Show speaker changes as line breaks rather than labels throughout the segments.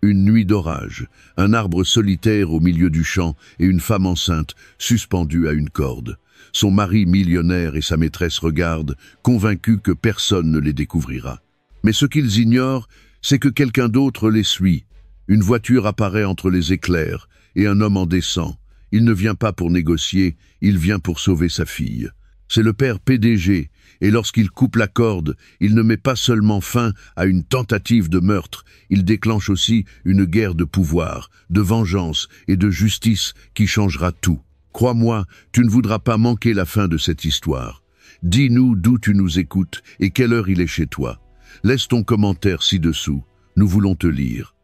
Une nuit d'orage, un arbre solitaire au milieu du champ et une femme enceinte suspendue à une corde. Son mari millionnaire et sa maîtresse regardent, convaincus que personne ne les découvrira. Mais ce qu'ils ignorent, c'est que quelqu'un d'autre les suit. Une voiture apparaît entre les éclairs et un homme en descend. Il ne vient pas pour négocier, il vient pour sauver sa fille. C'est le père PDG, et lorsqu'il coupe la corde, il ne met pas seulement fin à une tentative de meurtre, il déclenche aussi une guerre de pouvoir, de vengeance et de justice qui changera tout. Crois-moi, tu ne voudras pas manquer la fin de cette histoire. Dis-nous d'où tu nous écoutes et quelle heure il est chez toi. Laisse ton commentaire ci-dessous, nous voulons te lire.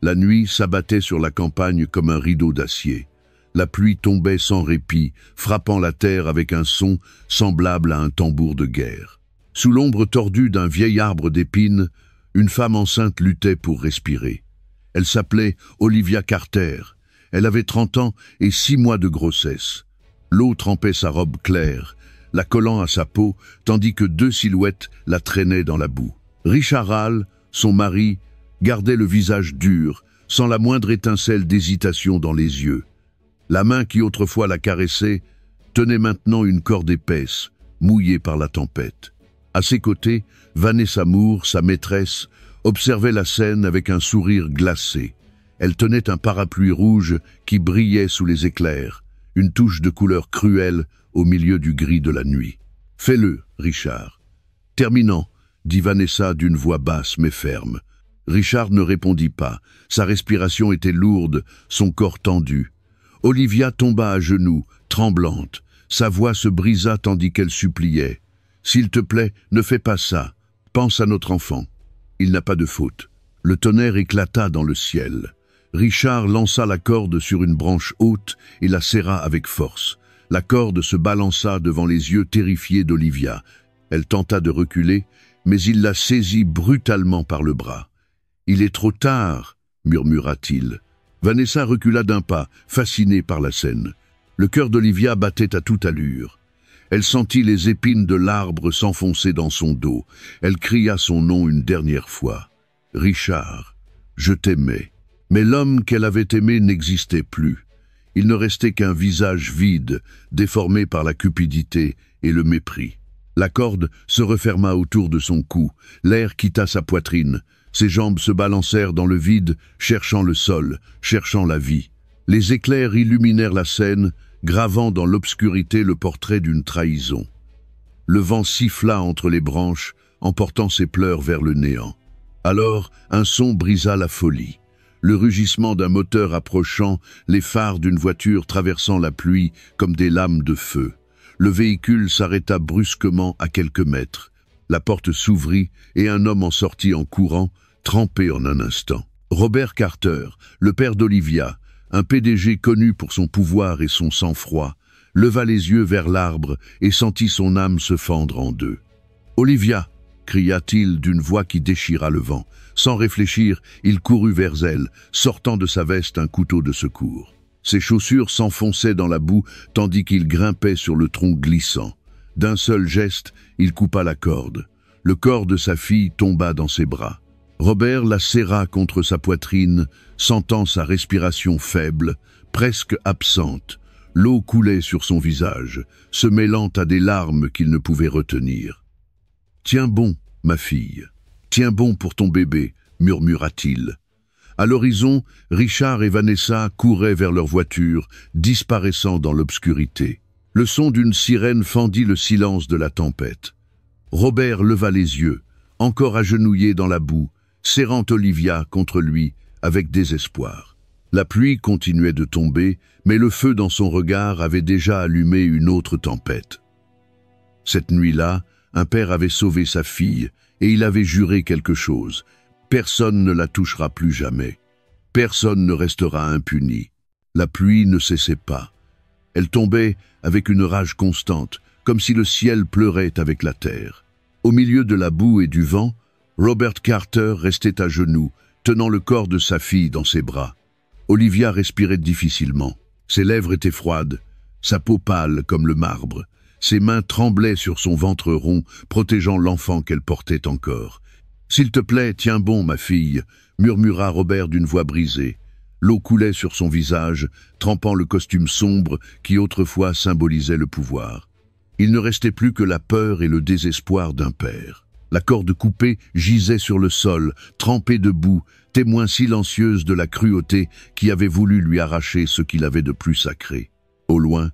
La nuit s'abattait sur la campagne comme un rideau d'acier. La pluie tombait sans répit, frappant la terre avec un son semblable à un tambour de guerre. Sous l'ombre tordue d'un vieil arbre d'épines, une femme enceinte luttait pour respirer. Elle s'appelait Olivia Carter. Elle avait 30 ans et 6 mois de grossesse. L'eau trempait sa robe claire, la collant à sa peau, tandis que 2 silhouettes la traînaient dans la boue. Richard Hall, son mari, gardait le visage dur, sans la moindre étincelle d'hésitation dans les yeux. La main qui autrefois la caressait tenait maintenant une corde épaisse, mouillée par la tempête. À ses côtés, Vanessa Moore, sa maîtresse, observait la scène avec un sourire glacé. Elle tenait un parapluie rouge qui brillait sous les éclairs, une touche de couleur cruelle au milieu du gris de la nuit. « Fais-le, Richard. »« Terminant, » dit Vanessa d'une voix basse mais ferme. Richard ne répondit pas. Sa respiration était lourde, son corps tendu. Olivia tomba à genoux, tremblante. Sa voix se brisa tandis qu'elle suppliait. « S'il te plaît, ne fais pas ça. Pense à notre enfant. Il n'a pas de faute. » Le tonnerre éclata dans le ciel. Richard lança la corde sur une branche haute et la serra avec force. La corde se balança devant les yeux terrifiés d'Olivia. Elle tenta de reculer, mais il la saisit brutalement par le bras. « Il est trop tard, » murmura-t-il. Vanessa recula d'un pas, fascinée par la scène. Le cœur d'Olivia battait à toute allure. Elle sentit les épines de l'arbre s'enfoncer dans son dos. Elle cria son nom une dernière fois. « Richard, je t'aimais. » Mais l'homme qu'elle avait aimé n'existait plus. Il ne restait qu'un visage vide, déformé par la cupidité et le mépris. La corde se referma autour de son cou, l'air quitta sa poitrine. Ses jambes se balancèrent dans le vide, cherchant le sol, cherchant la vie. Les éclairs illuminèrent la scène, gravant dans l'obscurité le portrait d'une trahison. Le vent siffla entre les branches, emportant ses pleurs vers le néant. Alors, un son brisa la folie. Le rugissement d'un moteur approchant, les phares d'une voiture traversant la pluie comme des lames de feu. Le véhicule s'arrêta brusquement à quelques mètres. La porte s'ouvrit et un homme en sortit en courant, trempé en un instant. Robert Carter, le père d'Olivia, un PDG connu pour son pouvoir et son sang-froid, leva les yeux vers l'arbre et sentit son âme se fendre en deux. « Olivia !» cria-t-il d'une voix qui déchira le vent. Sans réfléchir, il courut vers elle, sortant de sa veste un couteau de secours. Ses chaussures s'enfonçaient dans la boue tandis qu'il grimpait sur le tronc glissant. D'un seul geste, il coupa la corde. Le corps de sa fille tomba dans ses bras. Robert la serra contre sa poitrine, sentant sa respiration faible, presque absente. L'eau coulait sur son visage, se mêlant à des larmes qu'il ne pouvait retenir. « Tiens bon, ma fille, tiens bon pour ton bébé », murmura-t-il. À l'horizon, Richard et Vanessa couraient vers leur voiture, disparaissant dans l'obscurité. Le son d'une sirène fendit le silence de la tempête. Robert leva les yeux, encore agenouillé dans la boue, serrant Olivia contre lui avec désespoir. La pluie continuait de tomber, mais le feu dans son regard avait déjà allumé une autre tempête. Cette nuit-là, un père avait sauvé sa fille et il avait juré quelque chose. Personne ne la touchera plus jamais. Personne ne restera impuni. La pluie ne cessait pas. Elle tombait avec une rage constante, comme si le ciel pleurait avec la terre. Au milieu de la boue et du vent, Robert Carter restait à genoux, tenant le corps de sa fille dans ses bras. Olivia respirait difficilement. Ses lèvres étaient froides, sa peau pâle comme le marbre. Ses mains tremblaient sur son ventre rond, protégeant l'enfant qu'elle portait encore. « S'il te plaît, tiens bon, ma fille », murmura Robert d'une voix brisée. L'eau coulait sur son visage, trempant le costume sombre qui autrefois symbolisait le pouvoir. Il ne restait plus que la peur et le désespoir d'un père. La corde coupée gisait sur le sol, trempée de boue, témoin silencieuse de la cruauté qui avait voulu lui arracher ce qu'il avait de plus sacré. Au loin,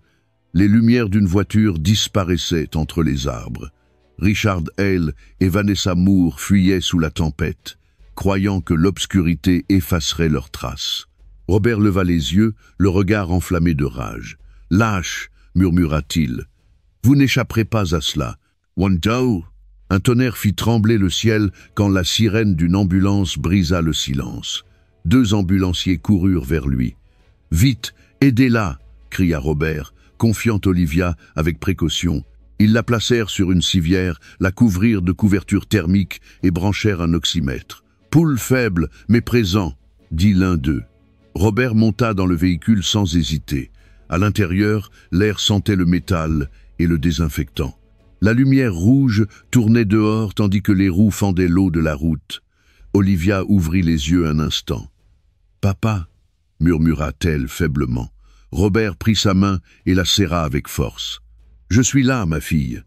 les lumières d'une voiture disparaissaient entre les arbres. Richard Hale et Vanessa Moore fuyaient sous la tempête, croyant que l'obscurité effacerait leurs traces. Robert leva les yeux, le regard enflammé de rage. « Lâche !» murmura-t-il. « Vous n'échapperez pas à cela. Wando !» Un tonnerre fit trembler le ciel quand la sirène d'une ambulance brisa le silence. 2 ambulanciers coururent vers lui. « Vite, aidez-la !» cria Robert, confiant Olivia avec précaution. Ils la placèrent sur une civière, la couvrirent de couvertures thermiques et branchèrent un oxymètre. « Poule faible, mais présent !» dit l'un d'eux. Robert monta dans le véhicule sans hésiter. À l'intérieur, l'air sentait le métal et le désinfectant. La lumière rouge tournait dehors tandis que les roues fendaient l'eau de la route. Olivia ouvrit les yeux un instant. « Papa » murmura-t-elle faiblement. Robert prit sa main et la serra avec force. « Je suis là, ma fille.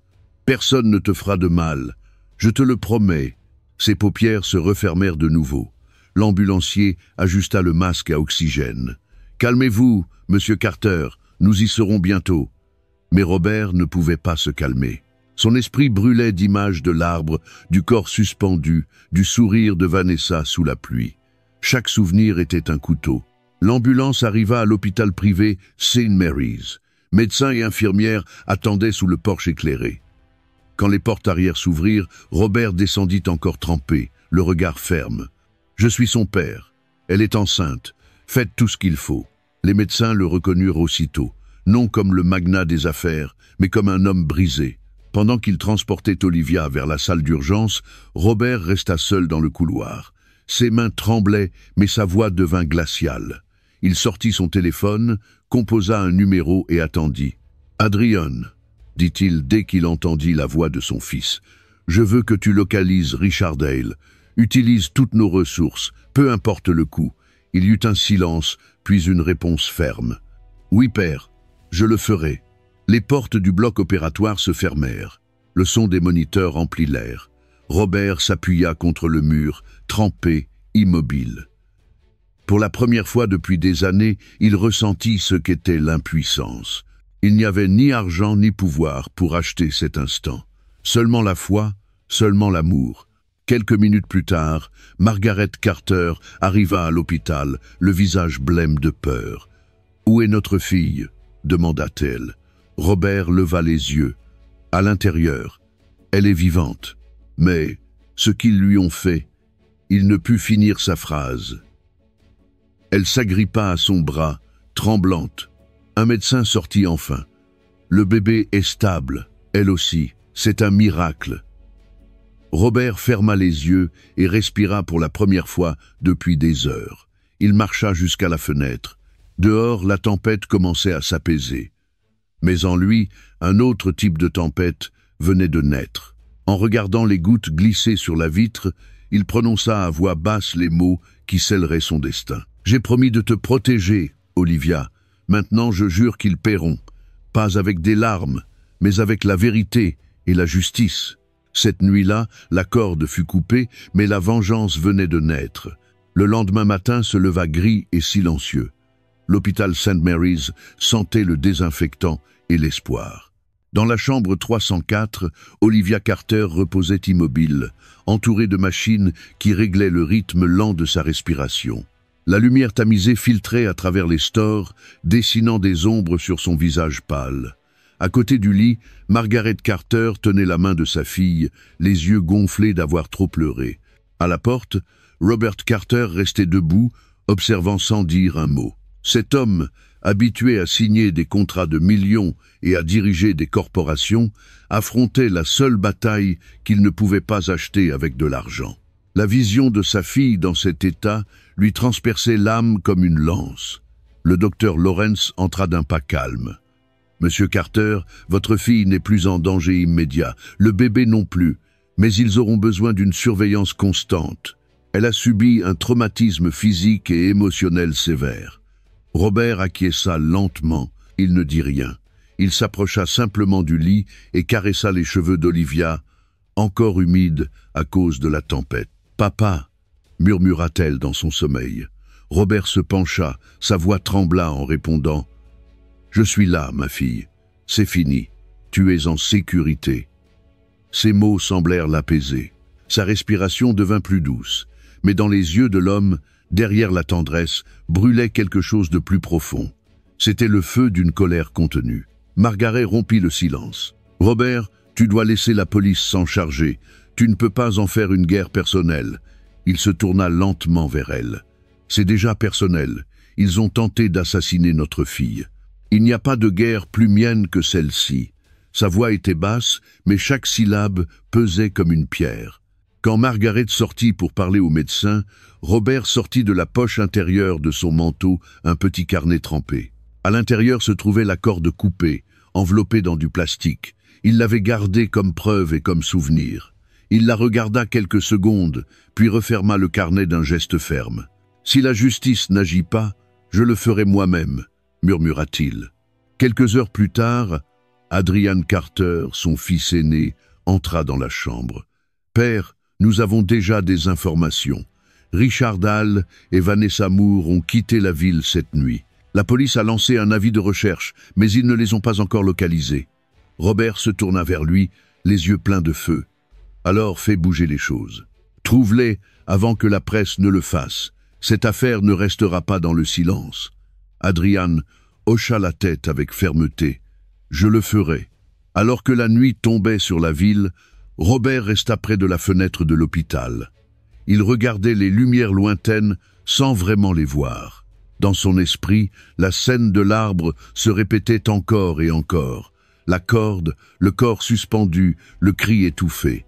Personne ne te fera de mal. Je te le promets. » Ses paupières se refermèrent de nouveau. L'ambulancier ajusta le masque à oxygène. « Calmez-vous, monsieur Carter, nous y serons bientôt. » Mais Robert ne pouvait pas se calmer. Son esprit brûlait d'images de l'arbre, du corps suspendu, du sourire de Vanessa sous la pluie. Chaque souvenir était un couteau. L'ambulance arriva à l'hôpital privé St. Mary's. Médecins et infirmières attendaient sous le porche éclairé. Quand les portes arrière s'ouvrirent, Robert descendit encore trempé, le regard ferme. « Je suis son père. Elle est enceinte. Faites tout ce qu'il faut. » Les médecins le reconnurent aussitôt, non comme le magnat des affaires, mais comme un homme brisé. Pendant qu'il transportait Olivia vers la salle d'urgence, Robert resta seul dans le couloir. Ses mains tremblaient, mais sa voix devint glaciale. Il sortit son téléphone, composa un numéro et attendit. « Adrian », dit-il dès qu'il entendit la voix de son fils, « je veux que tu localises Richard Hale. Utilise toutes nos ressources, peu importe le coût. » Il y eut un silence, puis une réponse ferme. « Oui, père, je le ferai. » Les portes du bloc opératoire se fermèrent. Le son des moniteurs emplit l'air. Robert s'appuya contre le mur, trempé, immobile. Pour la première fois depuis des années, il ressentit ce qu'était l'impuissance. Il n'y avait ni argent ni pouvoir pour acheter cet instant. Seulement la foi, seulement l'amour. Quelques minutes plus tard, Margaret Carter arriva à l'hôpital, le visage blême de peur. « Où est notre fille ?» demanda-t-elle. Robert leva les yeux. À l'intérieur, elle est vivante. Mais ce qu'ils lui ont fait, il ne put finir sa phrase. Elle s'agrippa à son bras, tremblante. Un médecin sortit enfin. Le bébé est stable, elle aussi. C'est un miracle. Robert ferma les yeux et respira pour la première fois depuis des heures. Il marcha jusqu'à la fenêtre. Dehors, la tempête commençait à s'apaiser. Mais en lui, un autre type de tempête venait de naître. En regardant les gouttes glisser sur la vitre, il prononça à voix basse les mots qui scelleraient son destin. « J'ai promis de te protéger, Olivia. Maintenant je jure qu'ils paieront. Pas avec des larmes, mais avec la vérité et la justice. » Cette nuit-là, la corde fut coupée, mais la vengeance venait de naître. Le lendemain matin se leva gris et silencieux. L'hôpital St. Mary's sentait le désinfectant et l'espoir. Dans la chambre 304, Olivia Carter reposait immobile, entourée de machines qui réglaient le rythme lent de sa respiration. La lumière tamisée filtrait à travers les stores, dessinant des ombres sur son visage pâle. À côté du lit, Margaret Carter tenait la main de sa fille, les yeux gonflés d'avoir trop pleuré. À la porte, Robert Carter restait debout, observant sans dire un mot. Cet homme, habitué à signer des contrats de millions et à diriger des corporations, affrontait la seule bataille qu'il ne pouvait pas acheter avec de l'argent. La vision de sa fille dans cet état lui transperçait l'âme comme une lance. Le docteur Lawrence entra d'un pas calme. « Monsieur Carter, votre fille n'est plus en danger immédiat, le bébé non plus, Mais ils auront besoin d'une surveillance constante. Elle a subi un traumatisme physique et émotionnel sévère. Robert acquiesça lentement, il ne dit rien. Il s'approcha simplement du lit et caressa les cheveux d'Olivia, encore humides à cause de la tempête. « Papa !» murmura-t-elle dans son sommeil. Robert se pencha, sa voix trembla en répondant « Je suis là, ma fille. C'est fini. Tu es en sécurité. » Ces mots semblèrent l'apaiser. Sa respiration devint plus douce, mais dans les yeux de l'homme, derrière la tendresse, brûlait quelque chose de plus profond. C'était le feu d'une colère contenue. Margaret rompit le silence. « Robert, tu dois laisser la police s'en charger. Tu ne peux pas en faire une guerre personnelle. » Il se tourna lentement vers elle. « C'est déjà personnel. Ils ont tenté d'assassiner notre fille. Il n'y a pas de guerre plus mienne que celle-ci. » Sa voix était basse, mais chaque syllabe pesait comme une pierre. Quand Margaret sortit pour parler au médecin, Robert sortit de la poche intérieure de son manteau un petit carnet trempé. À l'intérieur se trouvait la corde coupée, enveloppée dans du plastique. Il l'avait gardée comme preuve et comme souvenir. Il la regarda quelques secondes, puis referma le carnet d'un geste ferme. « Si la justice n'agit pas, je le ferai moi-même », murmura-t-il. Quelques heures plus tard, Adrian Carter, son fils aîné, entra dans la chambre. « Père, nous avons déjà des informations. Richard Hall et Vanessa Moore ont quitté la ville cette nuit. La police a lancé un avis de recherche, mais ils ne les ont pas encore localisés. » Robert se tourna vers lui, les yeux pleins de feu. « Alors fais bouger les choses. Trouve-les avant que la presse ne le fasse. Cette affaire ne restera pas dans le silence. » Adrian hocha la tête avec fermeté. « Je le ferai. » Alors que la nuit tombait sur la ville, Robert resta près de la fenêtre de l'hôpital. Il regardait les lumières lointaines sans vraiment les voir. Dans son esprit, la scène de l'arbre se répétait encore et encore. La corde, le corps suspendu, le cri étouffé.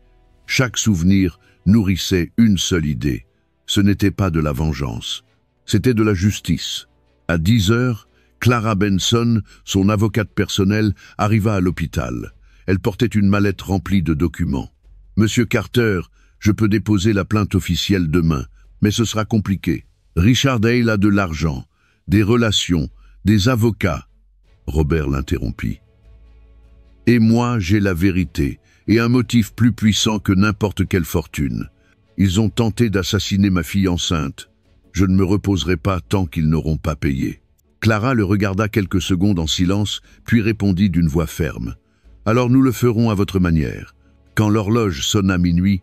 Chaque souvenir nourrissait une seule idée. Ce n'était pas de la vengeance, c'était de la justice. À 10 heures, Clara Benson, son avocate personnelle, arriva à l'hôpital. Elle portait une mallette remplie de documents. « Monsieur Carter, je peux déposer la plainte officielle demain, mais ce sera compliqué. Richard Hall a de l'argent, des relations, des avocats. » Robert l'interrompit. « Et moi, j'ai la vérité, et un motif plus puissant que n'importe quelle fortune. Ils ont tenté d'assassiner ma fille enceinte. Je ne me reposerai pas tant qu'ils n'auront pas payé. » Clara le regarda quelques secondes en silence, puis répondit d'une voix ferme. « Alors nous le ferons à votre manière. » Quand l'horloge sonna minuit,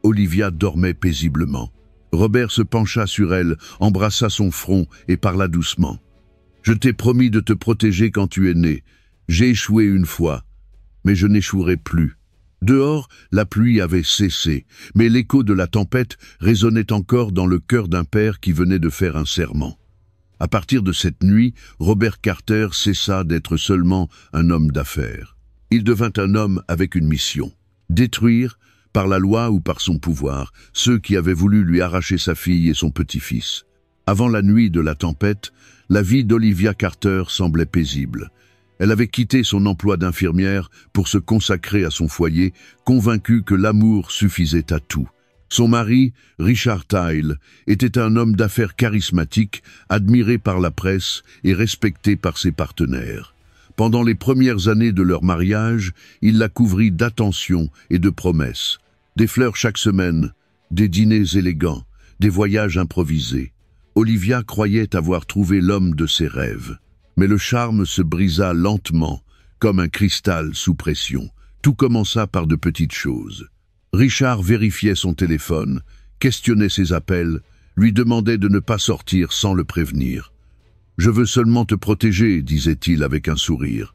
Olivia dormait paisiblement. Robert se pencha sur elle, embrassa son front et parla doucement. « Je t'ai promis de te protéger quand tu es né. J'ai échoué une fois, mais je n'échouerai plus. » Dehors, la pluie avait cessé, mais l'écho de la tempête résonnait encore dans le cœur d'un père qui venait de faire un serment. À partir de cette nuit, Robert Carter cessa d'être seulement un homme d'affaires. Il devint un homme avec une mission. Détruire, par la loi ou par son pouvoir, ceux qui avaient voulu lui arracher sa fille et son petit-fils. Avant la nuit de la tempête, la vie d'Olivia Carter semblait paisible. Elle avait quitté son emploi d'infirmière pour se consacrer à son foyer, convaincue que l'amour suffisait à tout. Son mari, Richard Hall, était un homme d'affaires charismatique, admiré par la presse et respecté par ses partenaires. Pendant les premières années de leur mariage, il la couvrit d'attention et de promesses. Des fleurs chaque semaine, des dîners élégants, des voyages improvisés. Olivia croyait avoir trouvé l'homme de ses rêves. Mais le charme se brisa lentement, comme un cristal sous pression. Tout commença par de petites choses. Richard vérifiait son téléphone, questionnait ses appels, lui demandait de ne pas sortir sans le prévenir. « Je veux seulement te protéger », disait-il avec un sourire.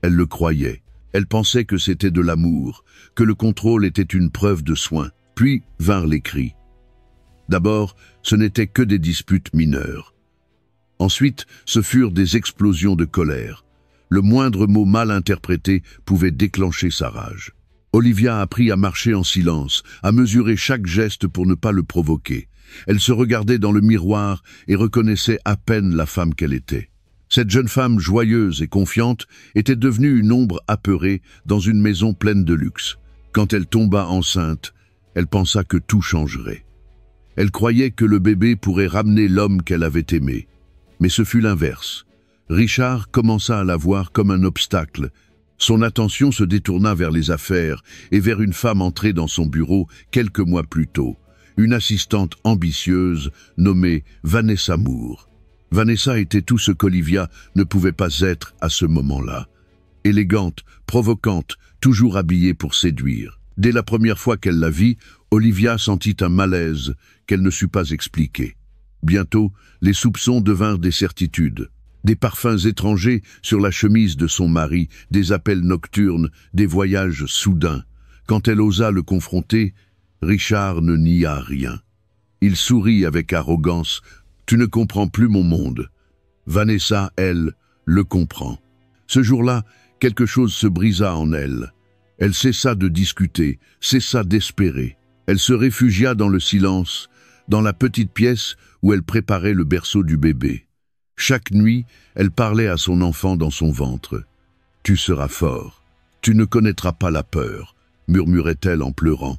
Elle le croyait. Elle pensait que c'était de l'amour, que le contrôle était une preuve de soin. Puis vinrent les cris. D'abord, ce n'étaient que des disputes mineures. Ensuite, ce furent des explosions de colère. Le moindre mot mal interprété pouvait déclencher sa rage. Olivia apprit à marcher en silence, à mesurer chaque geste pour ne pas le provoquer. Elle se regardait dans le miroir et reconnaissait à peine la femme qu'elle était. Cette jeune femme joyeuse et confiante était devenue une ombre apeurée dans une maison pleine de luxe. Quand elle tomba enceinte, elle pensa que tout changerait. Elle croyait que le bébé pourrait ramener l'homme qu'elle avait aimé. Mais ce fut l'inverse. Richard commença à la voir comme un obstacle. Son attention se détourna vers les affaires et vers une femme entrée dans son bureau quelques mois plus tôt, une assistante ambitieuse nommée Vanessa Moore. Vanessa était tout ce qu'Olivia ne pouvait pas être à ce moment-là. Élégante, provocante, toujours habillée pour séduire. Dès la première fois qu'elle la vit, Olivia sentit un malaise qu'elle ne sut pas expliquer. Bientôt, les soupçons devinrent des certitudes. Des parfums étrangers sur la chemise de son mari, des appels nocturnes, des voyages soudains. Quand elle osa le confronter, Richard ne nia rien. Il sourit avec arrogance. « Tu ne comprends plus mon monde. » Vanessa, elle, le comprend. Ce jour-là, quelque chose se brisa en elle. Elle cessa de discuter, cessa d'espérer. Elle se réfugia dans le silence, dans la petite pièce où elle préparait le berceau du bébé. Chaque nuit, elle parlait à son enfant dans son ventre. « Tu seras fort. Tu ne connaîtras pas la peur », murmurait-elle en pleurant.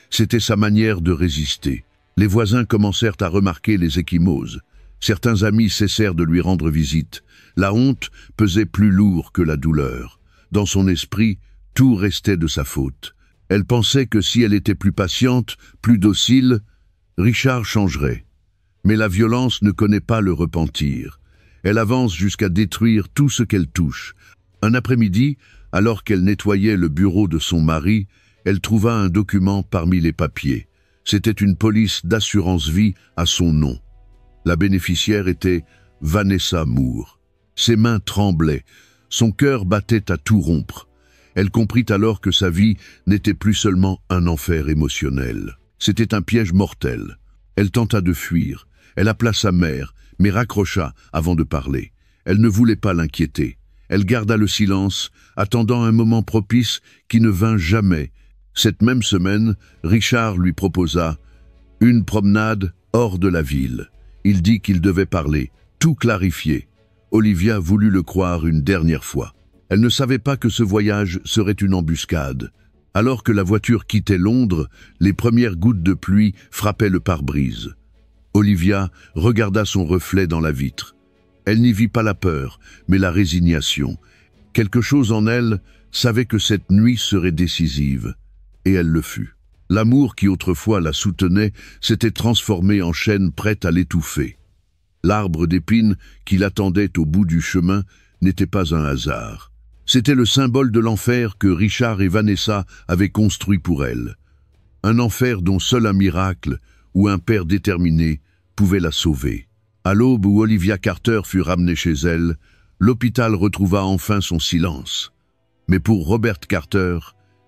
C'était sa manière de résister. Les voisins commencèrent à remarquer les ecchymoses. Certains amis cessèrent de lui rendre visite. La honte pesait plus lourd que la douleur. Dans son esprit, tout restait de sa faute. Elle pensait que si elle était plus patiente, plus docile, Richard changerait. Mais la violence ne connaît pas le repentir. Elle avance jusqu'à détruire tout ce qu'elle touche. Un après-midi, alors qu'elle nettoyait le bureau de son mari, elle trouva un document parmi les papiers. C'était une police d'assurance-vie à son nom. La bénéficiaire était Vanessa Moore. Ses mains tremblaient, son cœur battait à tout rompre. Elle comprit alors que sa vie n'était plus seulement un enfer émotionnel. C'était un piège mortel. Elle tenta de fuir. Elle appela sa mère, mais raccrocha avant de parler. Elle ne voulait pas l'inquiéter. Elle garda le silence, attendant un moment propice qui ne vint jamais. Cette même semaine, Richard lui proposa une promenade hors de la ville. Il dit qu'il devait parler, tout clarifier. Olivia voulut le croire une dernière fois. Elle ne savait pas que ce voyage serait une embuscade. Alors que la voiture quittait Londres, les premières gouttes de pluie frappaient le pare-brise. Olivia regarda son reflet dans la vitre. Elle n'y vit pas la peur, mais la résignation. Quelque chose en elle savait que cette nuit serait décisive. Et elle le fut. L'amour qui autrefois la soutenait s'était transformé en chaîne prête à l'étouffer. L'arbre d'épines qui l'attendait au bout du chemin n'était pas un hasard. C'était le symbole de l'enfer que Richard et Vanessa avaient construit pour elle. Un enfer dont seul un miracle, ou un père déterminé, pouvait la sauver. À l'aube où Olivia Carter fut ramenée chez elle, l'hôpital retrouva enfin son silence. Mais pour Robert Carter,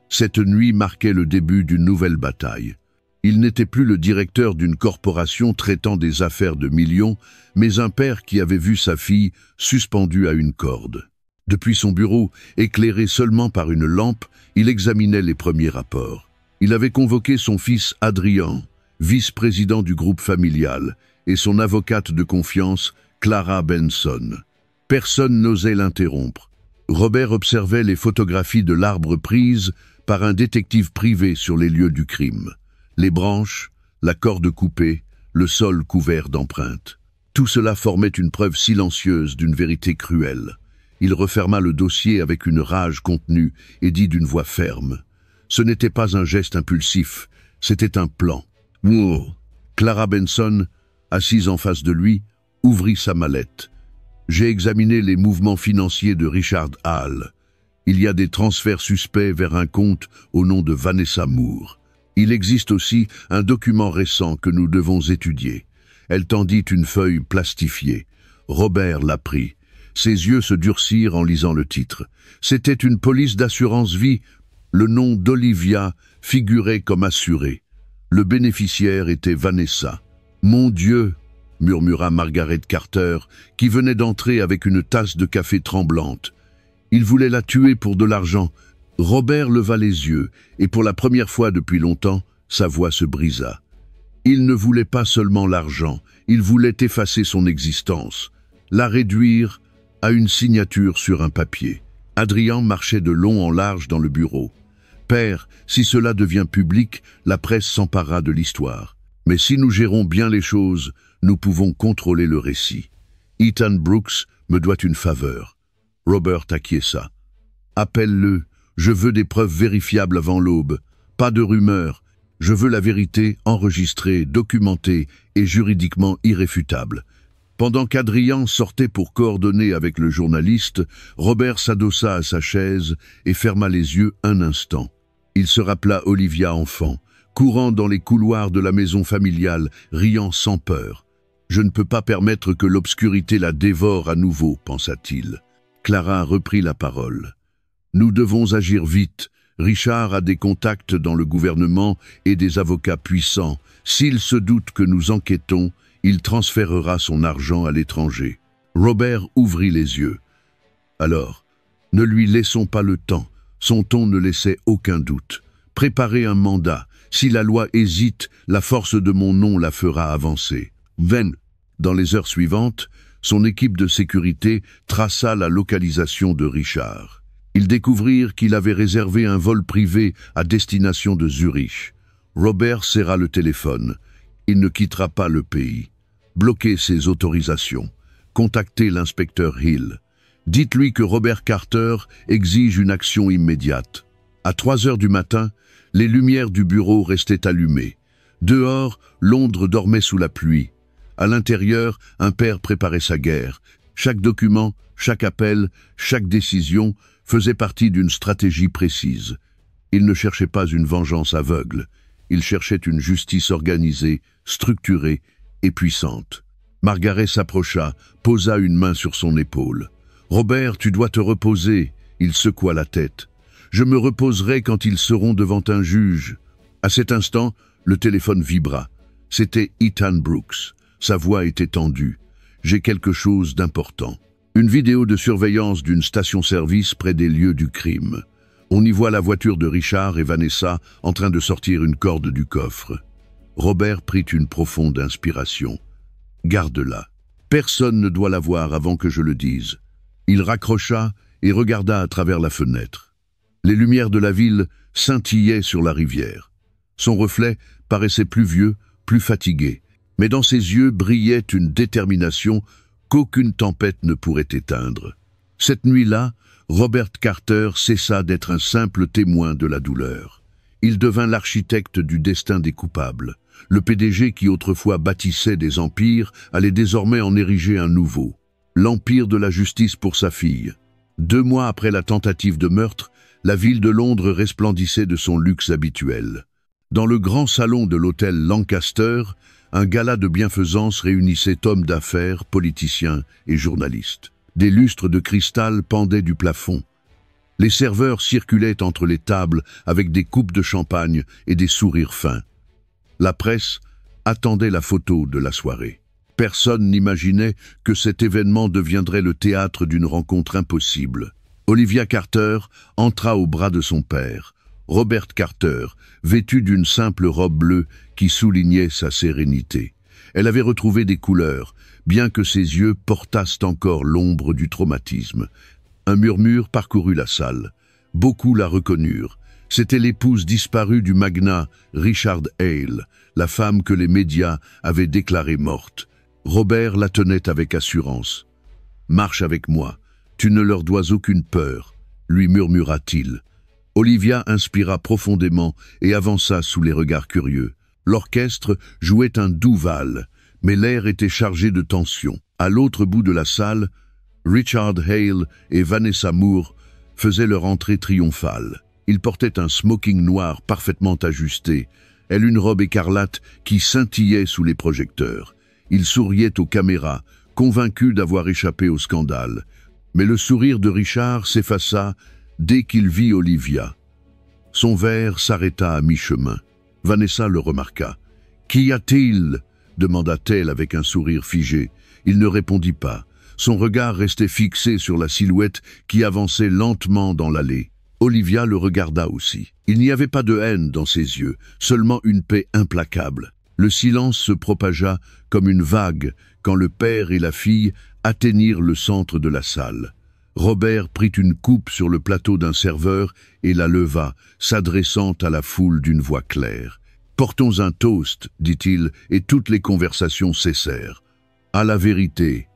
cette nuit marquait le début d'une nouvelle bataille. Il n'était plus le directeur d'une corporation traitant des affaires de millions, mais un père qui avait vu sa fille suspendue à une corde. Depuis son bureau, éclairé seulement par une lampe, il examinait les premiers rapports. Il avait convoqué son fils Adrian, vice-président du groupe familial, et son avocate de confiance, Clara Benson. Personne n'osait l'interrompre. Robert observait les photographies de l'arbre prises par un détective privé sur les lieux du crime. Les branches, la corde coupée, le sol couvert d'empreintes. Tout cela formait une preuve silencieuse d'une vérité cruelle. Il referma le dossier avec une rage contenue et dit d'une voix ferme. Ce n'était pas un geste impulsif, c'était un plan. Wow. Clara Benson, assise en face de lui, ouvrit sa mallette. J'ai examiné les mouvements financiers de Richard Hall. Il y a des transferts suspects vers un compte au nom de Vanessa Moore. Il existe aussi un document récent que nous devons étudier. Elle tendit une feuille plastifiée. Robert la prit. Ses yeux se durcirent en lisant le titre. C'était une police d'assurance-vie. Le nom d'Olivia figurait comme assuré. Le bénéficiaire était Vanessa. « Mon Dieu !» murmura Margaret Carter, qui venait d'entrer avec une tasse de café tremblante. Il voulait la tuer pour de l'argent. Robert leva les yeux, et pour la première fois depuis longtemps, sa voix se brisa. Il ne voulait pas seulement l'argent, il voulait effacer son existence, la réduire à une signature sur un papier. Adrian marchait de long en large dans le bureau. Père, si cela devient public, la presse s'emparera de l'histoire. Mais si nous gérons bien les choses, nous pouvons contrôler le récit. Ethan Brooks me doit une faveur. Robert acquiesça. Appelle-le, je veux des preuves vérifiables avant l'aube. Pas de rumeurs. Je veux la vérité enregistrée, documentée et juridiquement irréfutable. Pendant qu'Adrien sortait pour coordonner avec le journaliste, Robert s'adossa à sa chaise et ferma les yeux un instant. Il se rappela Olivia enfant, courant dans les couloirs de la maison familiale, riant sans peur. « Je ne peux pas permettre que l'obscurité la dévore à nouveau », pensa-t-il. Clara reprit la parole. « Nous devons agir vite. Richard a des contacts dans le gouvernement et des avocats puissants. S'il se doute que nous enquêtons, il transférera son argent à l'étranger. » Robert ouvrit les yeux. « Alors, ne lui laissons pas le temps. » Son ton ne laissait aucun doute. « Préparez un mandat. Si la loi hésite, la force de mon nom la fera avancer. » Dans les heures suivantes, son équipe de sécurité traça la localisation de Richard. Ils découvrirent qu'il avait réservé un vol privé à destination de Zurich. Robert serra le téléphone. Il ne quittera pas le pays. Bloquez ses autorisations. Contactez l'inspecteur Hill. Dites-lui que Robert Carter exige une action immédiate. À 3 heures du matin, les lumières du bureau restaient allumées. Dehors, Londres dormait sous la pluie. À l'intérieur, un père préparait sa guerre. Chaque document, chaque appel, chaque décision faisait partie d'une stratégie précise. Il ne cherchait pas une vengeance aveugle. Il cherchait une justice organisée, structurée et puissante. Margaret s'approcha, posa une main sur son épaule. « Robert, tu dois te reposer. » Il secoua la tête. « Je me reposerai quand ils seront devant un juge. » À cet instant, le téléphone vibra. C'était Ethan Brooks. Sa voix était tendue. « J'ai quelque chose d'important. » Une vidéo de surveillance d'une station-service près des lieux du crime. On y voit la voiture de Richard et Vanessa en train de sortir une corde du coffre. Robert prit une profonde inspiration. « Garde-la. Personne ne doit la voir avant que je le dise. » Il raccrocha et regarda à travers la fenêtre. Les lumières de la ville scintillaient sur la rivière. Son reflet paraissait plus vieux, plus fatigué. Mais dans ses yeux brillait une détermination qu'aucune tempête ne pourrait éteindre. Cette nuit-là, Robert Carter cessa d'être un simple témoin de la douleur. Il devint l'architecte du destin des coupables. Le PDG qui autrefois bâtissait des empires allait désormais en ériger un nouveau. L'empire de la justice pour sa fille. 2 mois après la tentative de meurtre, la ville de Londres resplendissait de son luxe habituel. Dans le grand salon de l'hôtel Lancaster, un gala de bienfaisance réunissait hommes d'affaires, politiciens et journalistes. Des lustres de cristal pendaient du plafond. Les serveurs circulaient entre les tables avec des coupes de champagne et des sourires fins. La presse attendait la photo de la soirée. Personne n'imaginait que cet événement deviendrait le théâtre d'une rencontre impossible. Olivia Carter entra au bras de son père. Robert Carter, vêtue d'une simple robe bleue qui soulignait sa sérénité. Elle avait retrouvé des couleurs, bien que ses yeux portassent encore l'ombre du traumatisme. Un murmure parcourut la salle. Beaucoup la reconnurent. C'était l'épouse disparue du magnat Richard Hale, la femme que les médias avaient déclarée morte. Robert la tenait avec assurance. « Marche avec moi, tu ne leur dois aucune peur », lui murmura-t-il. Olivia inspira profondément et avança sous les regards curieux. L'orchestre jouait un doux val, mais l'air était chargé de tension. À l'autre bout de la salle, Richard Hale et Vanessa Moore faisaient leur entrée triomphale. Ils portaient un smoking noir parfaitement ajusté, elle une robe écarlate qui scintillait sous les projecteurs. Ils souriaient aux caméras, convaincus d'avoir échappé au scandale. Mais le sourire de Richard s'effaça dès qu'il vit Olivia. Son verre s'arrêta à mi-chemin. Vanessa le remarqua. « Qu'y a-t-il » demanda-t-elle avec un sourire figé. Il ne répondit pas. Son regard restait fixé sur la silhouette qui avançait lentement dans l'allée. Olivia le regarda aussi. Il n'y avait pas de haine dans ses yeux, seulement une paix implacable. Le silence se propagea comme une vague quand le père et la fille atteignirent le centre de la salle. Robert prit une coupe sur le plateau d'un serveur et la leva, s'adressant à la foule d'une voix claire. « Portons un toast, dit-il, et toutes les conversations cessèrent. À la vérité,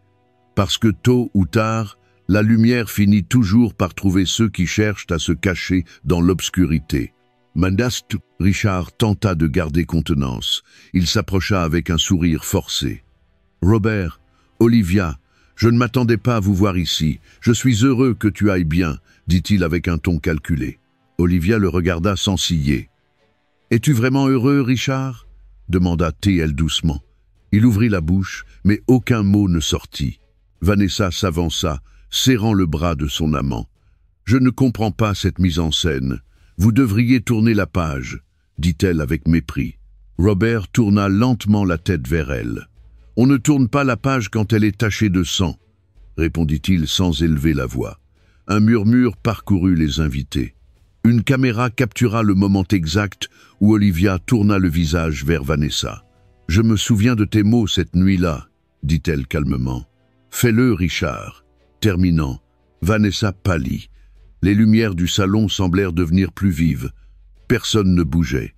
parce que tôt ou tard, la lumière finit toujours par trouver ceux qui cherchent à se cacher dans l'obscurité. » Mandast, Richard tenta de garder contenance. Il s'approcha avec un sourire forcé. « Robert, Olivia, je ne m'attendais pas à vous voir ici. Je suis heureux que tu ailles bien, dit-il avec un ton calculé. Olivia le regarda sans ciller. « Es-tu vraiment heureux, Richard ?» demanda T.L. doucement. Il ouvrit la bouche, mais aucun mot ne sortit. Vanessa s'avança, serrant le bras de son amant. « Je ne comprends pas cette mise en scène. Vous devriez tourner la page, dit-elle avec mépris. Robert tourna lentement la tête vers elle. « On ne tourne pas la page quand elle est tachée de sang, répondit-il sans élever la voix. Un murmure parcourut les invités. Une caméra captura le moment exact où Olivia tourna le visage vers Vanessa. « Je me souviens de tes mots cette nuit-là, dit-elle calmement. Fais-le, Richard. » Terminant, Vanessa pâlit. Les lumières du salon semblèrent devenir plus vives. Personne ne bougeait.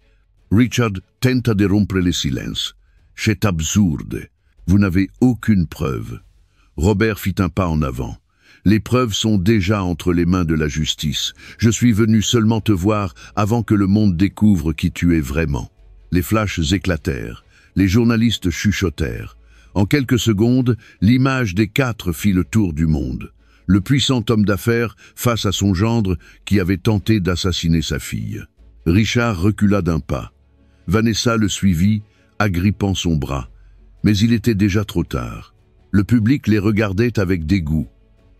Richard tenta de rompre le silence. « C'est absurde. Vous n'avez aucune preuve. » Robert fit un pas en avant. « Les preuves sont déjà entre les mains de la justice. Je suis venu seulement te voir avant que le monde découvre qui tu es vraiment. » Les flashs éclatèrent. Les journalistes chuchotèrent. En quelques secondes, l'image des quatre fit le tour du monde. Le puissant homme d'affaires face à son gendre qui avait tenté d'assassiner sa fille. Richard recula d'un pas. Vanessa le suivit, agrippant son bras. Mais il était déjà trop tard. Le public les regardait avec dégoût.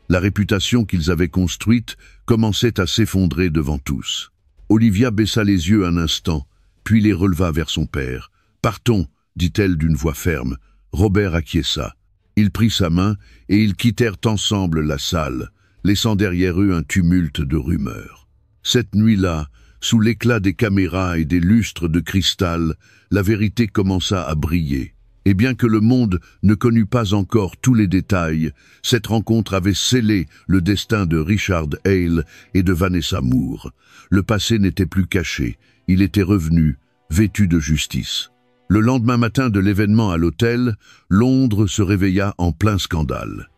La réputation qu'ils avaient construite commençait à s'effondrer devant tous. Olivia baissa les yeux un instant, puis les releva vers son père. « Partons », dit-elle d'une voix ferme. Robert acquiesça. Il prit sa main et ils quittèrent ensemble la salle, laissant derrière eux un tumulte de rumeurs. Cette nuit-là, sous l'éclat des caméras et des lustres de cristal, la vérité commença à briller. Et bien que le monde ne connût pas encore tous les détails, cette rencontre avait scellé le destin de Richard Hale et de Vanessa Moore. Le passé n'était plus caché, il était revenu, vêtu de justice. Le lendemain matin de l'événement à l'hôtel, Londres se réveilla en plein scandale.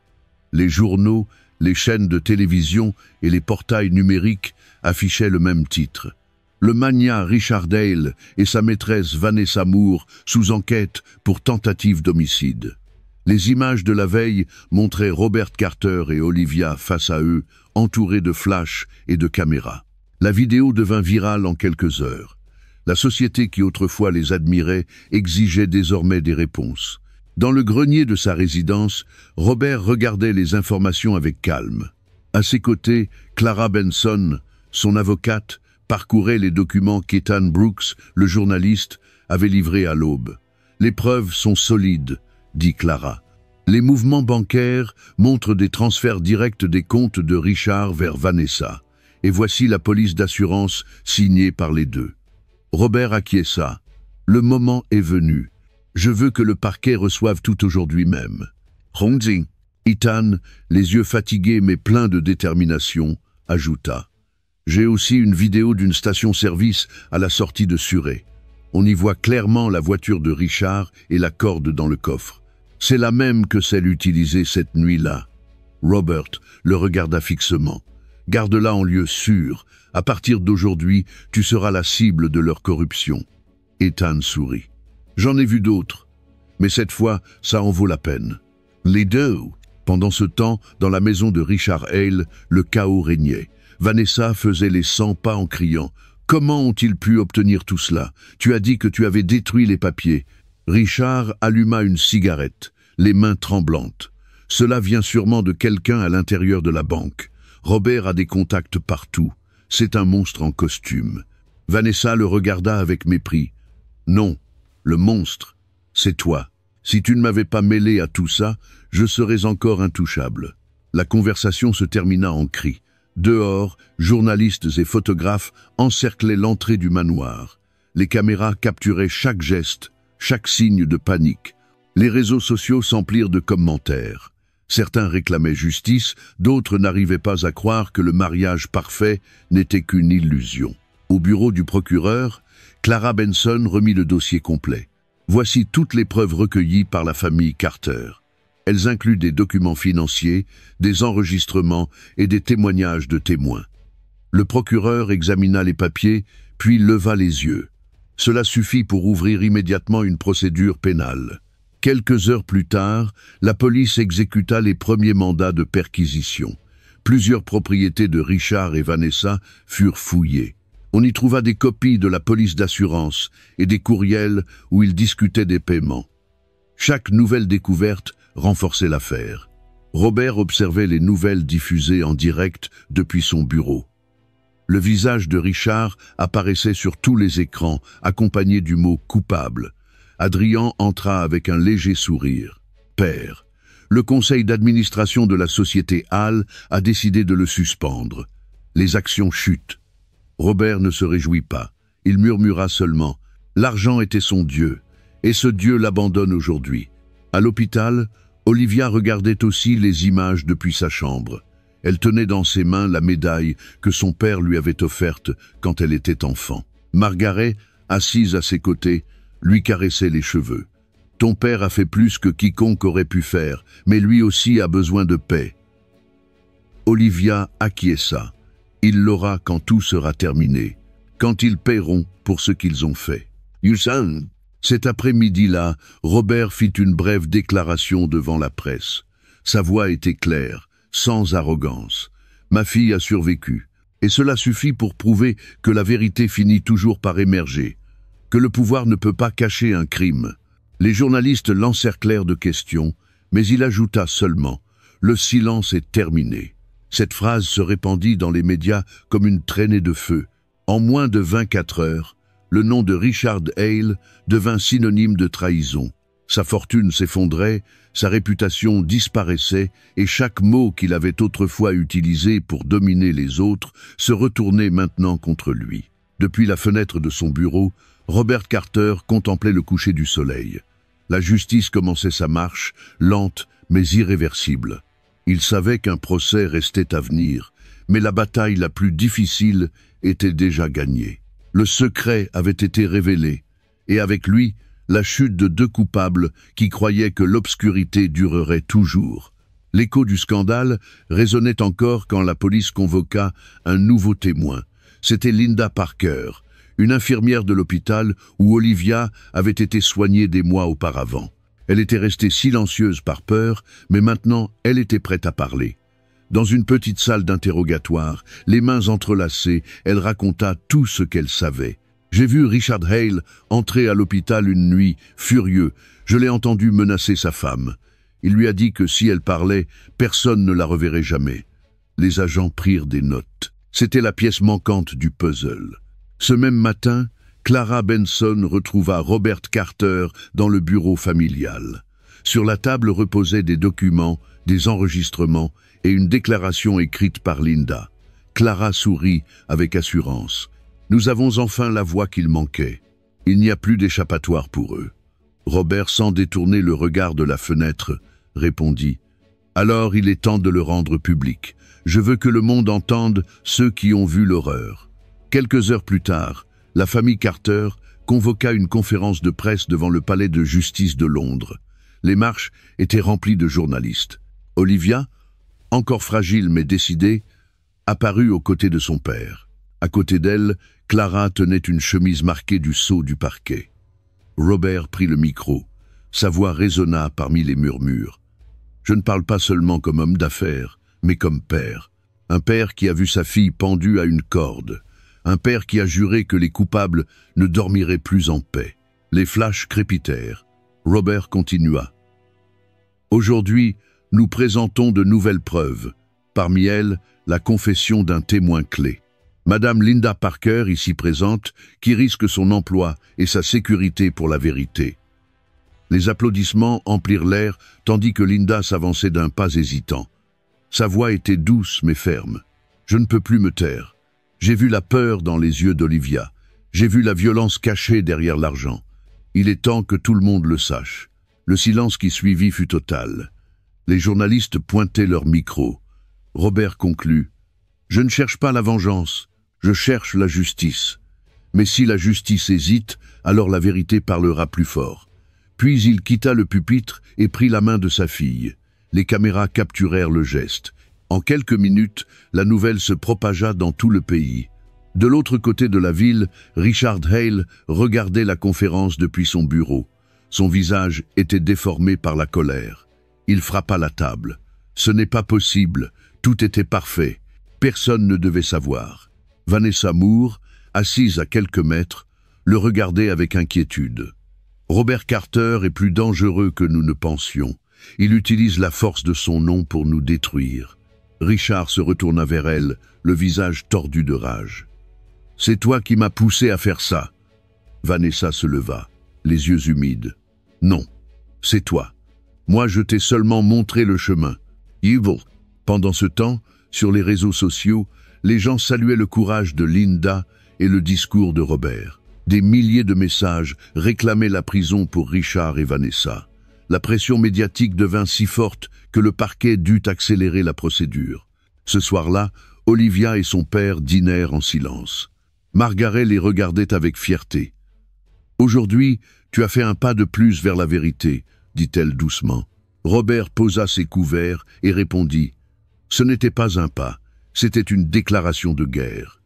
Les journaux, les chaînes de télévision et les portails numériques affichaient le même titre. Le magnat Richard Hale et sa maîtresse Vanessa Moore sous enquête pour tentative d'homicide. Les images de la veille montraient Robert Carter et Olivia face à eux, entourés de flashs et de caméras. La vidéo devint virale en quelques heures. La société qui autrefois les admirait exigeait désormais des réponses. Dans le grenier de sa résidence, Robert regardait les informations avec calme. À ses côtés, Clara Benson, son avocate, parcourait les documents qu'Ethan Brooks, le journaliste, avait livrés à l'aube. « Les preuves sont solides », dit Clara. « Les mouvements bancaires montrent des transferts directs des comptes de Richard vers Vanessa. Et voici la police d'assurance signée par les deux. » Robert acquiesça. « Le moment est venu. Je veux que le parquet reçoive tout aujourd'hui même. » Hongzing. Ethan, les yeux fatigués mais pleins de détermination, ajouta. « J'ai aussi une vidéo d'une station-service à la sortie de Surrey. On y voit clairement la voiture de Richard et la corde dans le coffre. C'est la même que celle utilisée cette nuit-là. » Robert le regarda fixement. « Garde-la en lieu sûr. À partir d'aujourd'hui, tu seras la cible de leur corruption. » Ethan sourit. « J'en ai vu d'autres, mais cette fois, ça en vaut la peine. » Les deux. Pendant ce temps, dans la maison de Richard Hale, le chaos régnait. Vanessa faisait les 100 pas en criant « Comment ont-ils pu obtenir tout cela? Tu as dit que tu avais détruit les papiers. » Richard alluma une cigarette, les mains tremblantes. « Cela vient sûrement de quelqu'un à l'intérieur de la banque. Robert a des contacts partout. C'est un monstre en costume. » Vanessa le regarda avec mépris. « Non, le monstre, c'est toi. Si tu ne m'avais pas mêlé à tout ça, je serais encore intouchable. » La conversation se termina en cris. Dehors, journalistes et photographes encerclaient l'entrée du manoir. Les caméras capturaient chaque geste, chaque signe de panique. Les réseaux sociaux s'emplirent de commentaires. « Certains réclamaient justice, d'autres n'arrivaient pas à croire que le mariage parfait n'était qu'une illusion. Au bureau du procureur, Clara Benson remit le dossier complet. Voici toutes les preuves recueillies par la famille Carter. Elles incluent des documents financiers, des enregistrements et des témoignages de témoins. Le procureur examina les papiers, puis leva les yeux. Cela suffit pour ouvrir immédiatement une procédure pénale. Quelques heures plus tard, la police exécuta les premiers mandats de perquisition. Plusieurs propriétés de Richard et Vanessa furent fouillées. On y trouva des copies de la police d'assurance et des courriels où ils discutaient des paiements. Chaque nouvelle découverte renforçait l'affaire. Robert observait les nouvelles diffusées en direct depuis son bureau. Le visage de Richard apparaissait sur tous les écrans, accompagné du mot « coupable ». Adrian entra avec un léger sourire. « Père, le conseil d'administration de la société Hall a décidé de le suspendre. Les actions chutent. » Robert ne se réjouit pas. Il murmura seulement « L'argent était son Dieu, et ce Dieu l'abandonne aujourd'hui. » À l'hôpital, Olivia regardait aussi les images depuis sa chambre. Elle tenait dans ses mains la médaille que son père lui avait offerte quand elle était enfant. Margaret, assise à ses côtés, lui caressait les cheveux. « Ton père a fait plus que quiconque aurait pu faire, mais lui aussi a besoin de paix. » Olivia acquiesça. Il l'aura quand tout sera terminé, quand ils paieront pour ce qu'ils ont fait. Yusan. Cet après-midi-là, Robert fit une brève déclaration devant la presse. Sa voix était claire, sans arrogance. « Ma fille a survécu, et cela suffit pour prouver que la vérité finit toujours par émerger, que le pouvoir ne peut pas cacher un crime. » Les journalistes l'encerclèrent de questions, mais il ajouta seulement « Le silence est terminé ». Cette phrase se répandit dans les médias comme une traînée de feu. En moins de 24 heures, le nom de Richard Hale devint synonyme de trahison. Sa fortune s'effondrait, sa réputation disparaissait et chaque mot qu'il avait autrefois utilisé pour dominer les autres se retournait maintenant contre lui. Depuis la fenêtre de son bureau, Robert Carter contemplait le coucher du soleil. La justice commençait sa marche, lente mais irréversible. Il savait qu'un procès restait à venir, mais la bataille la plus difficile était déjà gagnée. Le secret avait été révélé, et avec lui, la chute de deux coupables qui croyaient que l'obscurité durerait toujours. L'écho du scandale résonnait encore quand la police convoqua un nouveau témoin. C'était Linda Parker, une infirmière de l'hôpital où Olivia avait été soignée des mois auparavant. Elle était restée silencieuse par peur, mais maintenant elle était prête à parler. Dans une petite salle d'interrogatoire, les mains entrelacées, elle raconta tout ce qu'elle savait. « J'ai vu Richard Hale entrer à l'hôpital une nuit, furieux. Je l'ai entendu menacer sa femme. Il lui a dit que si elle parlait, personne ne la reverrait jamais. » Les agents prirent des notes. C'était la pièce manquante du puzzle. Ce même matin, Clara Benson retrouva Robert Carter dans le bureau familial. Sur la table reposaient des documents, des enregistrements et une déclaration écrite par Linda. Clara sourit avec assurance. « Nous avons enfin la voix qu'il manquait. Il n'y a plus d'échappatoire pour eux. » Robert, sans détourner le regard de la fenêtre, répondit « Alors il est temps de le rendre public. Je veux que le monde entende ceux qui ont vu l'horreur. » Quelques heures plus tard, la famille Carter convoqua une conférence de presse devant le palais de justice de Londres. Les marches étaient remplies de journalistes. Olivia, encore fragile mais décidée, apparut aux côtés de son père. À côté d'elle, Clara tenait une chemise marquée du sceau du parquet. Robert prit le micro. Sa voix résonna parmi les murmures. « Je ne parle pas seulement comme homme d'affaires, mais comme père. Un père qui a vu sa fille pendue à une corde. Un père qui a juré que les coupables ne dormiraient plus en paix. » Les flashs crépitèrent. Robert continua. « Aujourd'hui, nous présentons de nouvelles preuves. Parmi elles, la confession d'un témoin clé. Madame Linda Parker, ici présente, qui risque son emploi et sa sécurité pour la vérité. » Les applaudissements emplirent l'air, tandis que Linda s'avançait d'un pas hésitant. Sa voix était douce mais ferme. « Je ne peux plus me taire. J'ai vu la peur dans les yeux d'Olivia. J'ai vu la violence cachée derrière l'argent. Il est temps que tout le monde le sache. » Le silence qui suivit fut total. Les journalistes pointaient leurs micros. Robert conclut: « Je ne cherche pas la vengeance, je cherche la justice. Mais si la justice hésite, alors la vérité parlera plus fort. » Puis il quitta le pupitre et prit la main de sa fille. Les caméras capturèrent le geste. En quelques minutes, la nouvelle se propagea dans tout le pays. De l'autre côté de la ville, Richard Hale regardait la conférence depuis son bureau. Son visage était déformé par la colère. Il frappa la table. Ce n'est pas possible, tout était parfait. Personne ne devait savoir. Vanessa Moore, assise à quelques mètres, le regardait avec inquiétude. Robert Carter est plus dangereux que nous ne pensions. Il utilise la force de son nom pour nous détruire. Richard se retourna vers elle, le visage tordu de rage. « C'est toi qui m'as poussé à faire ça. » Vanessa se leva, les yeux humides. « Non, c'est toi. Moi, je t'ai seulement montré le chemin. Evil. » Pendant ce temps, sur les réseaux sociaux, les gens saluaient le courage de Linda et le discours de Robert. Des milliers de messages réclamaient la prison pour Richard et Vanessa. La pression médiatique devint si forte que le parquet dut accélérer la procédure. Ce soir-là, Olivia et son père dînèrent en silence. Margaret les regardait avec fierté. « Aujourd'hui, tu as fait un pas de plus vers la vérité, » dit-elle doucement. Robert posa ses couverts et répondit: « Ce n'était pas un pas, c'était une déclaration de guerre. »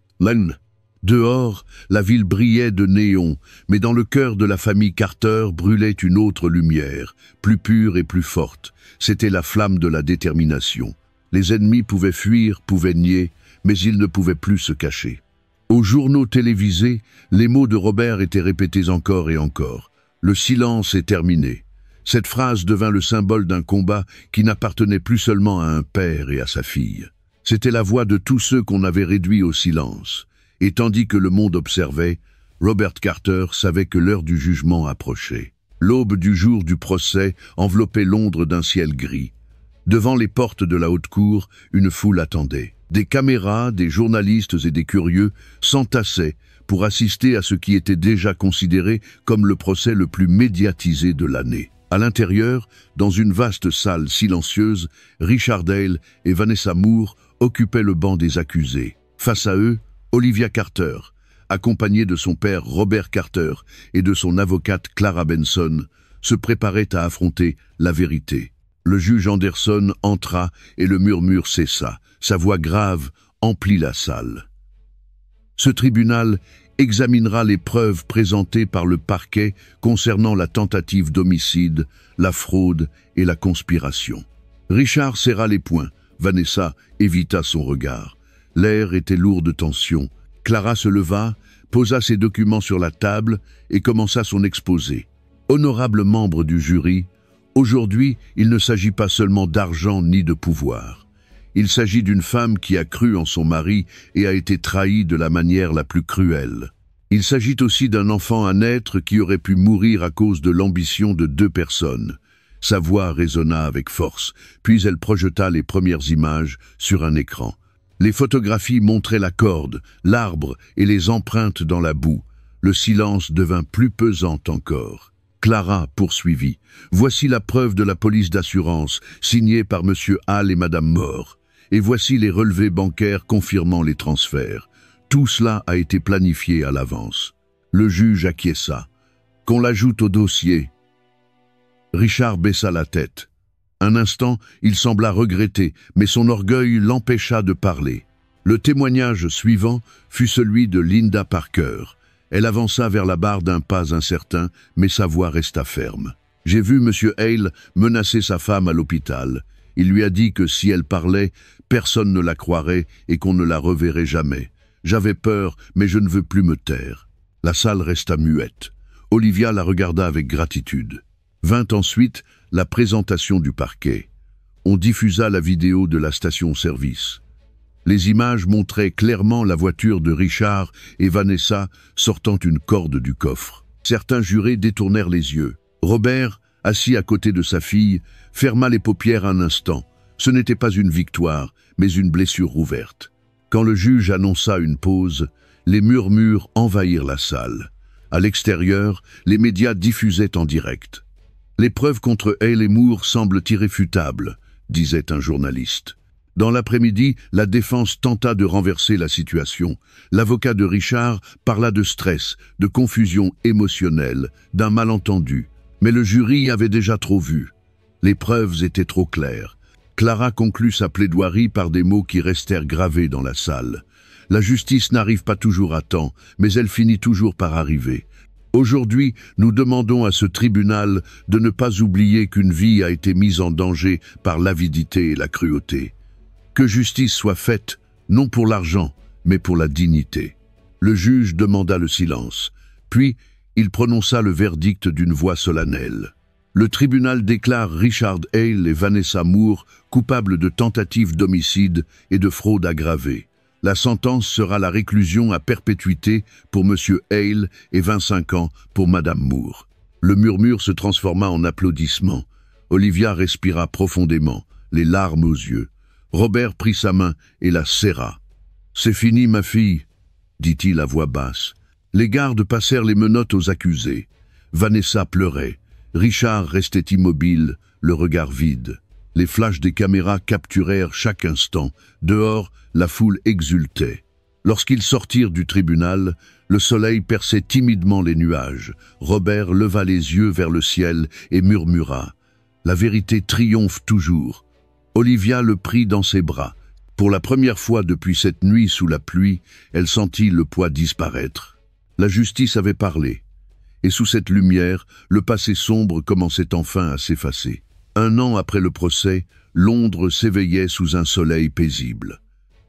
Dehors, la ville brillait de néons, mais dans le cœur de la famille Carter brûlait une autre lumière, plus pure et plus forte. C'était la flamme de la détermination. Les ennemis pouvaient fuir, pouvaient nier, mais ils ne pouvaient plus se cacher. Aux journaux télévisés, les mots de Robert étaient répétés encore et encore. Le silence est terminé. Cette phrase devint le symbole d'un combat qui n'appartenait plus seulement à un père et à sa fille. C'était la voix de tous ceux qu'on avait réduits au silence. Et tandis que le monde observait, Robert Carter savait que l'heure du jugement approchait. L'aube du jour du procès enveloppait Londres d'un ciel gris. Devant les portes de la haute cour, une foule attendait. Des caméras, des journalistes et des curieux s'entassaient pour assister à ce qui était déjà considéré comme le procès le plus médiatisé de l'année. À l'intérieur, dans une vaste salle silencieuse, Richard Hale et Vanessa Moore occupaient le banc des accusés. Face à eux, Olivia Carter, accompagnée de son père Robert Carter et de son avocate Clara Benson, se préparait à affronter la vérité. Le juge Anderson entra et le murmure cessa. Sa voix grave emplit la salle. Ce tribunal examinera les preuves présentées par le parquet concernant la tentative d'homicide, la fraude et la conspiration. Richard serra les poings. Vanessa évita son regard. L'air était lourd de tension. Clara se leva, posa ses documents sur la table et commença son exposé. Honorable membre du jury, aujourd'hui, il ne s'agit pas seulement d'argent ni de pouvoir. Il s'agit d'une femme qui a cru en son mari et a été trahie de la manière la plus cruelle. Il s'agit aussi d'un enfant à naître qui aurait pu mourir à cause de l'ambition de 2 personnes. Sa voix résonna avec force, puis elle projeta les premières images sur un écran. Les photographies montraient la corde, l'arbre et les empreintes dans la boue. Le silence devint plus pesant encore. Clara poursuivit. « Voici la preuve de la police d'assurance, signée par M. Hall et Mme Moore. Et voici les relevés bancaires confirmant les transferts. Tout cela a été planifié à l'avance. » Le juge acquiesça. « Qu'on l'ajoute au dossier. » Richard baissa la tête. Un instant, il sembla regretter, mais son orgueil l'empêcha de parler. Le témoignage suivant fut celui de Linda Parker. Elle avança vers la barre d'un pas incertain, mais sa voix resta ferme. « J'ai vu M. Hale menacer sa femme à l'hôpital. Il lui a dit que si elle parlait, personne ne la croirait et qu'on ne la reverrait jamais. J'avais peur, mais je ne veux plus me taire. » La salle resta muette. Olivia la regarda avec gratitude. Vint ensuite la présentation du parquet. On diffusa la vidéo de la station-service. Les images montraient clairement la voiture de Richard et Vanessa sortant une corde du coffre. Certains jurés détournèrent les yeux. Robert, assis à côté de sa fille, ferma les paupières un instant. Ce n'était pas une victoire, mais une blessure ouverte. Quand le juge annonça une pause, les murmures envahirent la salle. À l'extérieur, les médias diffusaient en direct. Les preuves contre Hale et Moore semblent irréfutables. disait un journaliste. Dans l'après-midi, la défense tenta de renverser la situation. L'avocat de Richard parla de stress, de confusion émotionnelle, d'un malentendu. Mais le jury avait déjà trop vu. Les preuves étaient trop claires. Clara conclut sa plaidoirie par des mots qui restèrent gravés dans la salle. La justice n'arrive pas toujours à temps, mais elle finit toujours par arriver. Aujourd'hui, nous demandons à ce tribunal de ne pas oublier qu'une vie a été mise en danger par l'avidité et la cruauté. Que justice soit faite, non pour l'argent, mais pour la dignité. Le juge demanda le silence, puis il prononça le verdict d'une voix solennelle. Le tribunal déclare Richard Hale et Vanessa Moore coupables de tentative d'homicide et de fraude aggravée. La sentence sera la réclusion à perpétuité pour M. Hale et 25 ans pour Mme Moore. Le murmure se transforma en applaudissements. Olivia respira profondément, les larmes aux yeux. Robert prit sa main et la serra. « C'est fini, ma fille, » dit-il à voix basse. Les gardes passèrent les menottes aux accusés. Vanessa pleurait. Richard restait immobile, le regard vide. Les flashs des caméras capturèrent chaque instant. Dehors, la foule exultait. Lorsqu'ils sortirent du tribunal, le soleil perçait timidement les nuages. Robert leva les yeux vers le ciel et murmura. La vérité triomphe toujours. Olivia le prit dans ses bras. Pour la première fois depuis cette nuit sous la pluie, elle sentit le poids disparaître. La justice avait parlé. Et sous cette lumière, le passé sombre commençait enfin à s'effacer. 1 an après le procès, Londres s'éveillait sous un soleil paisible.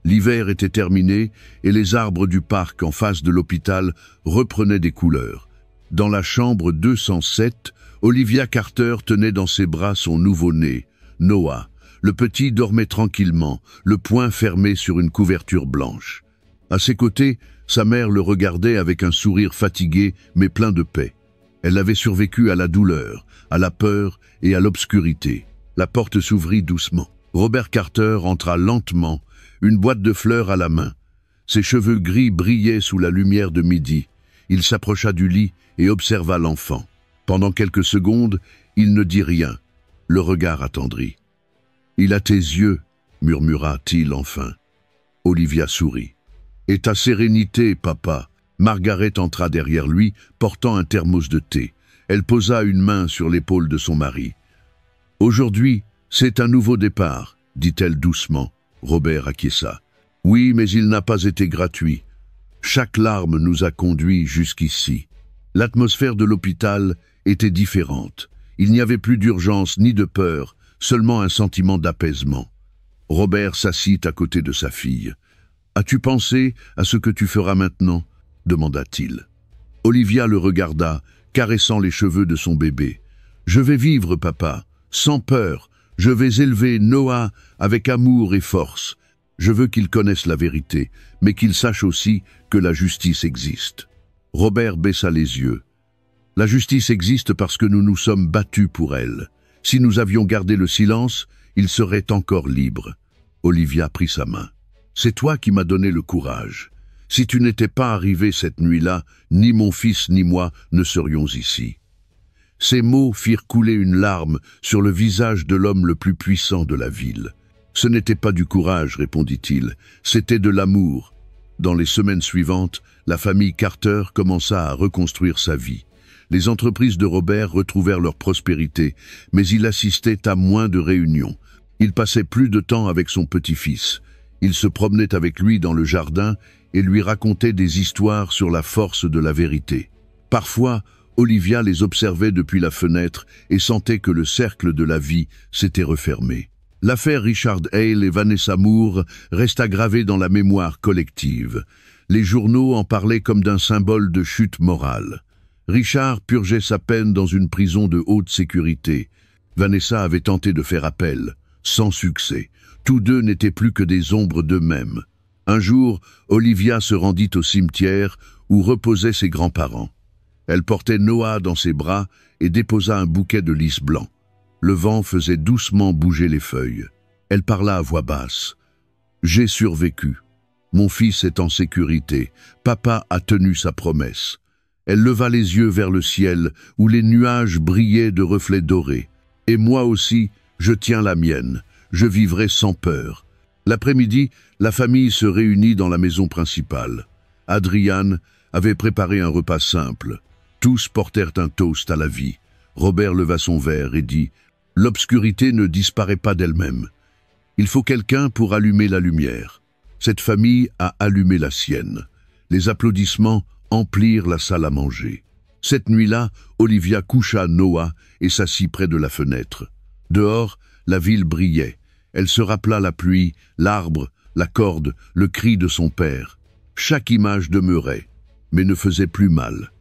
L'hiver était terminé et les arbres du parc en face de l'hôpital reprenaient des couleurs. Dans la chambre 207, Olivia Carter tenait dans ses bras son nouveau-né, Noah. Le petit dormait tranquillement, le poing fermé sur une couverture blanche. À ses côtés, sa mère le regardait avec un sourire fatigué mais plein de paix. Elle avait survécu à la douleur, à la peur et à l'obscurité. La porte s'ouvrit doucement. Robert Carter entra lentement, une boîte de fleurs à la main. Ses cheveux gris brillaient sous la lumière de midi. Il s'approcha du lit et observa l'enfant. Pendant quelques secondes, il ne dit rien, le regard attendri. « Il a tes yeux, » murmura-t-il enfin. Olivia sourit. « Et ta sérénité, papa ?» Margaret entra derrière lui, portant un thermos de thé. Elle posa une main sur l'épaule de son mari. « Aujourd'hui, c'est un nouveau départ, » dit-elle doucement. Robert acquiesça. « Oui, mais il n'a pas été gratuit. Chaque larme nous a conduits jusqu'ici. » L'atmosphère de l'hôpital était différente. Il n'y avait plus d'urgence ni de peur, seulement un sentiment d'apaisement. Robert s'assit à côté de sa fille. « As-tu pensé à ce que tu feras maintenant ?» demanda-t-il. Olivia le regarda, caressant les cheveux de son bébé. « Je vais vivre, papa, sans peur. Je vais élever Noah avec amour et force. Je veux qu'il connaisse la vérité, mais qu'il sache aussi que la justice existe. » Robert baissa les yeux. « La justice existe parce que nous nous sommes battus pour elle. Si nous avions gardé le silence, il serait encore libre. » Olivia prit sa main. « C'est toi qui m'as donné le courage. Si tu n'étais pas arrivé cette nuit-là, ni mon fils ni moi ne serions ici. » Ces mots firent couler une larme sur le visage de l'homme le plus puissant de la ville. « Ce n'était pas du courage, » répondit-il, « c'était de l'amour. » Dans les semaines suivantes, la famille Carter commença à reconstruire sa vie. Les entreprises de Robert retrouvèrent leur prospérité, mais il assistait à moins de réunions. Il passait plus de temps avec son petit-fils. Il se promenait avec lui dans le jardin et lui racontait des histoires sur la force de la vérité. Parfois, Olivia les observait depuis la fenêtre et sentait que le cercle de la vie s'était refermé. L'affaire Richard Hale et Vanessa Moore resta gravée dans la mémoire collective. Les journaux en parlaient comme d'un symbole de chute morale. Richard purgeait sa peine dans une prison de haute sécurité. Vanessa avait tenté de faire appel, sans succès. Tous deux n'étaient plus que des ombres d'eux-mêmes. Un jour, Olivia se rendit au cimetière où reposaient ses grands-parents. Elle portait Noah dans ses bras et déposa un bouquet de lys blanc. Le vent faisait doucement bouger les feuilles. Elle parla à voix basse. « J'ai survécu. Mon fils est en sécurité. Papa a tenu sa promesse. » Elle leva les yeux vers le ciel où les nuages brillaient de reflets dorés. « Et moi aussi, je tiens la mienne. je vivrai sans peur. L'après-midi, la famille se réunit dans la maison principale. Adriane avait préparé un repas simple. Tous portèrent un toast à la vie. Robert leva son verre et dit « L'obscurité ne disparaît pas d'elle-même. Il faut quelqu'un pour allumer la lumière. » Cette famille a allumé la sienne. Les applaudissements emplirent la salle à manger. Cette nuit-là, Olivia coucha Noah et s'assit près de la fenêtre. Dehors, la ville brillait. Elle se rappela la pluie, l'arbre, la corde, le cri de son père. Chaque image demeurait, mais ne faisait plus mal.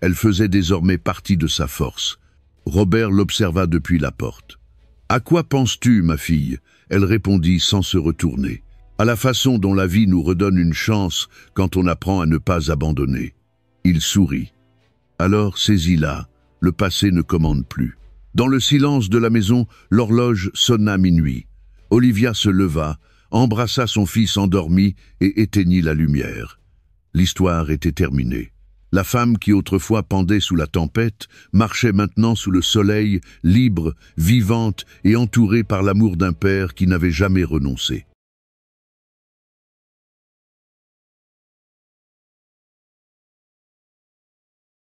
Elle faisait désormais partie de sa force. Robert l'observa depuis la porte. « À quoi penses-tu, ma fille ?» Elle répondit sans se retourner. « À la façon dont la vie nous redonne une chance quand on apprend à ne pas abandonner. » Il sourit. « Alors, saisis-la, le passé ne commande plus. » Dans le silence de la maison, l'horloge sonna minuit. Olivia se leva, embrassa son fils endormi et éteignit la lumière. L'histoire était terminée. La femme qui autrefois pendait sous la tempête marchait maintenant sous le soleil, libre, vivante et entourée par l'amour d'un père qui n'avait jamais renoncé.